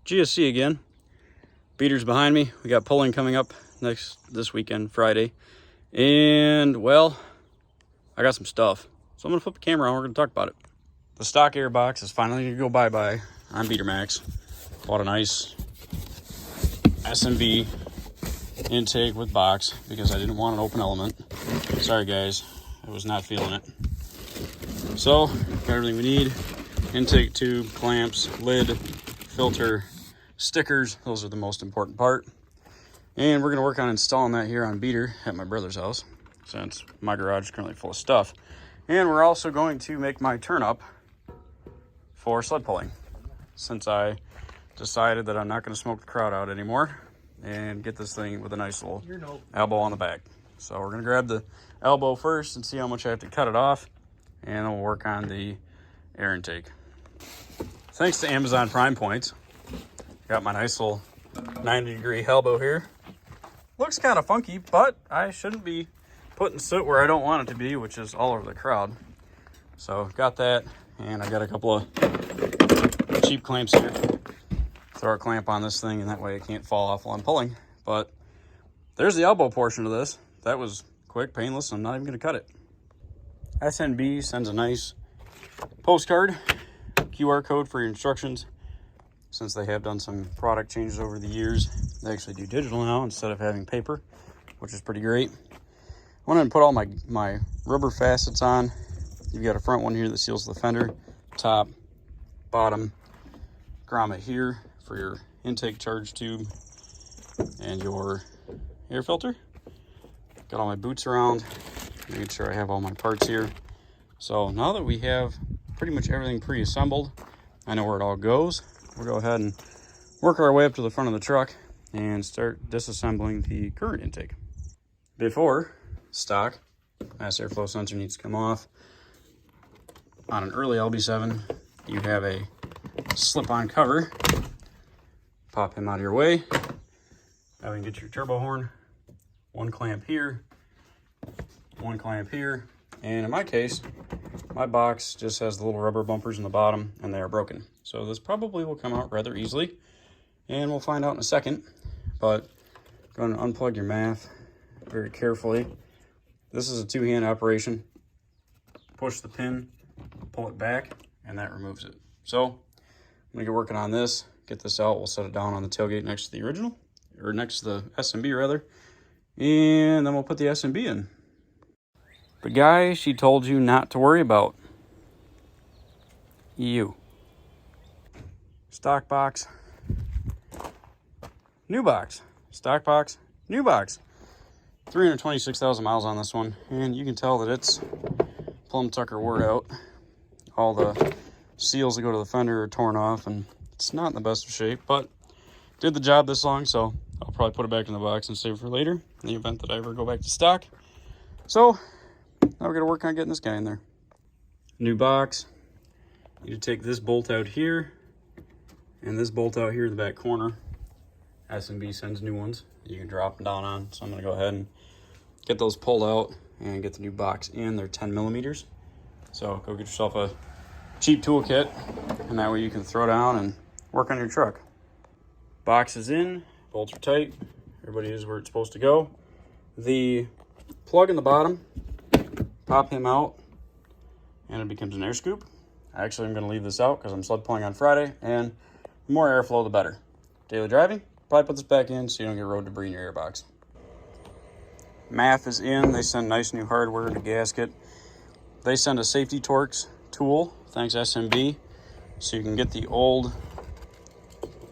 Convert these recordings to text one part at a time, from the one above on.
GSC again. Beater's behind me. We got pulling coming up this weekend, Friday. And, well, I got some stuff. So I'm going to flip the camera on. We're going to talk about it. The stock air box is finally going to go bye-bye on dmax. Bought a nice S&B intake with box because I didn't want an open element. Sorry, guys. I was not feeling it. So, got everything we need. Intake tube, clamps, lid, filter, stickers. Those are the most important part. And we're going to work on installing that here on Beater at my brother's house, since my garage is currently full of stuff. And we're also going to make my turn up for sled pulling, since I decided that I'm not going to smoke the crowd out anymore and get this thing with a nice little elbow on the back. So we're going to grab the elbow first and see how much I have to cut it off, and then we'll work on the air intake. Thanks to Amazon Prime Points, got my nice little 90-degree elbow here. Looks kind of funky, but I shouldn't be putting soot where I don't want it to be, which is all over the crowd. So got that, and I got a couple of cheap clamps here. Throw a clamp on this thing, and that way it can't fall off while I'm pulling. But there's the elbow portion of this. That was quick, painless. I'm not even going to cut it. S&B sends a nice postcard, QR code for your instructions. Since they have done some product changes over the years, they actually do digital now instead of having paper, which is pretty great. I went ahead and put all my rubber facets on. You've got a front one here that seals the fender, top, bottom, grommet here for your intake charge tube and your air filter. Got all my boots around, making sure I have all my parts here. So now that we have pretty much everything pre-assembled, I know where it all goes. We'll go ahead and work our way up to the front of the truck and start disassembling the current intake. Before stock, mass airflow sensor needs to come off. On an early LB7, you have a slip-on cover. Pop him out of your way. Now we can get your turbo horn. One clamp here, one clamp here, and in my case, my box just has the little rubber bumpers in the bottom, and they are broken. So this probably will come out rather easily, and we'll find out in a second. But go ahead and unplug your MAF very carefully. This is a two-hand operation. Push the pin, pull it back, and that removes it. So I'm gonna get working on this, get this out. We'll set it down on the tailgate next to the original, or next to the S&B rather, and then we'll put the S&B in. The guy she told you not to worry about. You. Stock box. New box. Stock box. New box. 326,000 miles on this one. And you can tell that it's plumb tucker wore out. All the seals that go to the fender are torn off, and it's not in the best of shape, but did the job this long, so I'll probably put it back in the box and save it for later in the event that I ever go back to stock. So now we're going to work on getting this guy in there. New box. You need to take this bolt out here and this bolt out here in the back corner. S&B sends new ones you can drop them down on. So I'm going to go ahead and get those pulled out and get the new box in. They're 10 millimeters. So go get yourself a cheap toolkit, and that way you can throw down and work on your truck. Box is in, bolts are tight, everybody is where it's supposed to go. The plug in the bottom, pop him out, and it becomes an air scoop. Actually, I'm going to leave this out because I'm sled pulling on Friday, and the more airflow, the better. Daily driving, probably put this back in so you don't get road debris in your airbox. MAF is in. They send nice new hardware and a gasket. They send a safety Torx tool, thanks S&B, so you can get the old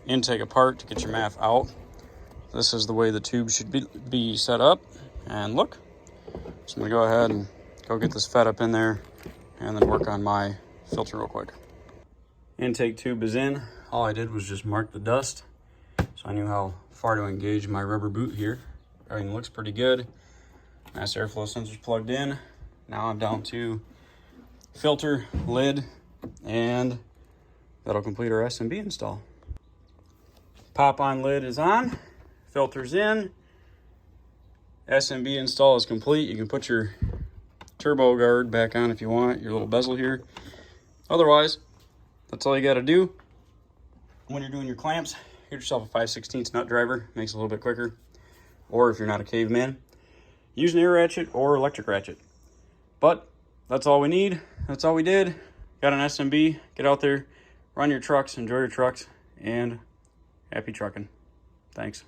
intake apart to get your MAF out. This is the way the tube should be set up, and look. So I'm going to go ahead and go get this fed up in there and then work on my filter real quick. Intake tube is in. All I did was just mark the dust, so I knew how far to engage my rubber boot here. Everything looks pretty good. Mass airflow sensor's plugged in. Now I'm down to filter, lid, and that'll complete our S&B install. Pop-on lid is on, filter's in, S&B install is complete. You can put your turbo guard back on if you want, your little bezel here. Otherwise, that's all you got to do. When you're doing your clamps, get yourself a 5/16 nut driver, makes it a little bit quicker. Or if you're not a caveman, use an air ratchet or electric ratchet. But that's all we need. That's all we did. Got an S&B. Get out there, run your trucks, enjoy your trucks, and happy trucking. Thanks.